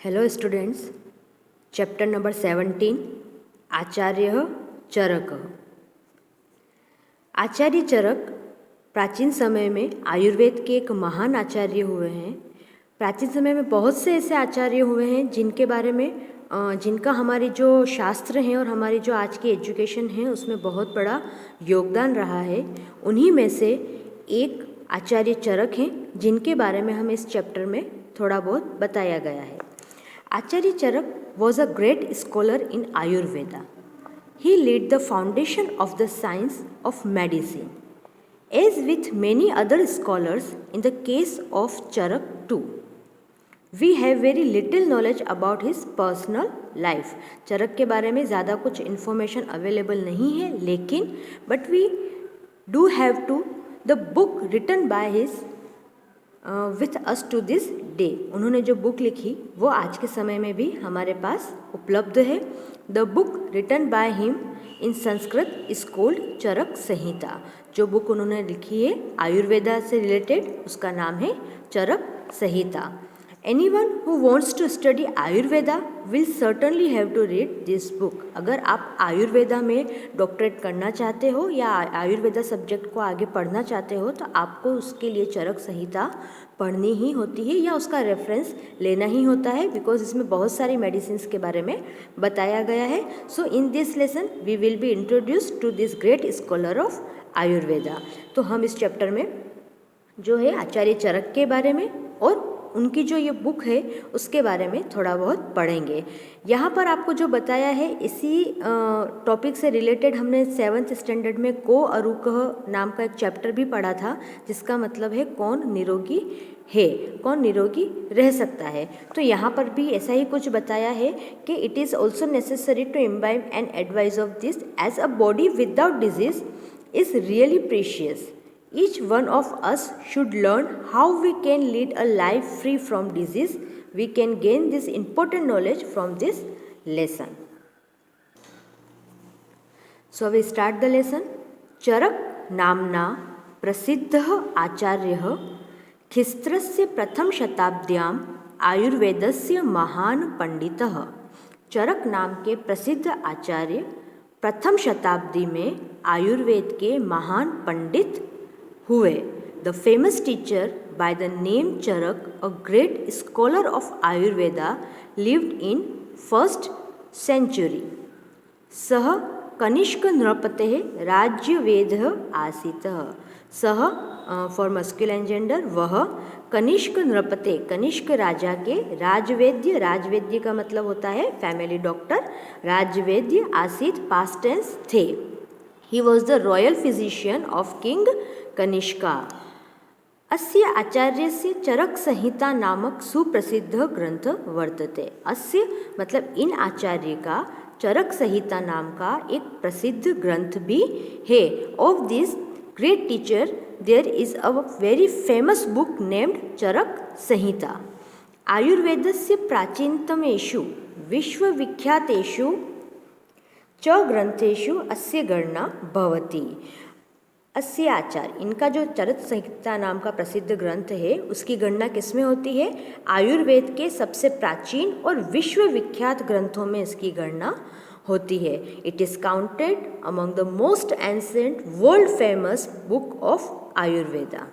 Hello students, chapter number 17 आचार्य चरक। आचार्य चरक प्राचीन समय में आयुर्वेद के एक महान आचार्य हुए हैं। प्राचीन समय में बहुत से ऐसे आचार्य हुए हैं जिनके बारे में जिनका हमारी जो शास्त्र हैं और हमारी जो आज की एजुकेशन है उसमें बहुत बड़ा योगदान रहा है। उन्हीं में से एक आचार्य चरक हैं जिनके बारे में हमें इस चैप्टर में थोड़ा बहुत बताया गया है। Acharya Charak was a great scholar in Ayurveda. He laid the foundation of the science of medicine. As with many other scholars, in the case of Charak too, we have very little knowledge about his personal life. चरक के बारे में ज़्यादा कुछ information available नहीं है, लेकिन but we do have to the book written by his with us to this day. उन्होंने जो बुक लिखी वो आज के समय में भी हमारे पास उपलब्ध है। The book written by him in Sanskrit is called Charaka Samhita. जो बुक उन्होंने लिखी है आयुर्वेदा से रिलेटेड उसका नाम है चरक संहिता। Anyone who wants to study Ayurveda will certainly have to read this book. अगर आप आयुर्वेदा में डॉक्टरेट करना चाहते हो या आयुर्वेदा सब्जेक्ट को आगे पढ़ना चाहते हो तो आपको उसके लिए चरक संहिता पढ़नी ही होती है या उसका रेफरेंस लेना ही होता है, बिकॉज इसमें बहुत सारी मेडिसिन्स के बारे में बताया गया है। So in this lesson we will be introduce to this great scholar of Ayurveda. तो हम इस चैप्टर में जो है आचार्य चरक के बारे में और उनकी जो ये बुक है उसके बारे में थोड़ा बहुत पढ़ेंगे। यहाँ पर आपको जो बताया है इसी टॉपिक से रिलेटेड हमने 7th स्टैंडर्ड में को अरुकह नाम का एक चैप्टर भी पढ़ा था, जिसका मतलब है कौन निरोगी है, कौन निरोगी रह सकता है। तो यहाँ पर भी ऐसा ही कुछ बताया है कि it is also necessary to imbibe and advice of this as a body without disease is really precious. Each one of us should learn how we can lead a life free from disease. We can gain this important knowledge from this lesson. So we start the lesson. चरक नाम्ना प्रसिद्धः आचार्यः ख्रिस्तस्य प्रथम शताब्द्याम् आयुर्वेदस्य महान पंडितः। चरक नाम के प्रसिद्ध आचार्य प्रथम शताब्दी में आयुर्वेद के महान पंडित हुए। The famous teacher by the name Charak, a great scholar of Ayurveda, lived in 1st century. सः कनिष्क नृपतेः राज्यवेद्यः आसीत्। सः फॉर मस्कुलिन जेंडर, वह कनिष्क नृपते, कनिष्क राजा के राजवेद्य, राजवेद्य का मतलब होता है फैमिली डॉक्टर, राजवेद्य आसीत् पास्ट टेंस थे। He was the royal physician of king Kanishka. अस्य आचार्यस्य चरक संहिता नामक सुप्रसिद्ध ग्रंथ वर्तते। अस्य मतलब इन आचार्य का चरक संहिता नाम का एक प्रसिद्ध ग्रंथ भी है। Of this great teacher there is a very famous book named Charaka Samhita. आयुर्वेदस्य प्राचीनतमेषु विश्वविख्यातेषु च ग्रंथेषु अस्य गणना भवति। अस्य आचार्य, इनका जो चरक संहिता नाम का प्रसिद्ध ग्रंथ है उसकी गणना किसमें होती है? आयुर्वेद के सबसे प्राचीन और विश्वविख्यात ग्रंथों में इसकी गणना होती है। It is counted among the most ancient world famous book of Ayurveda.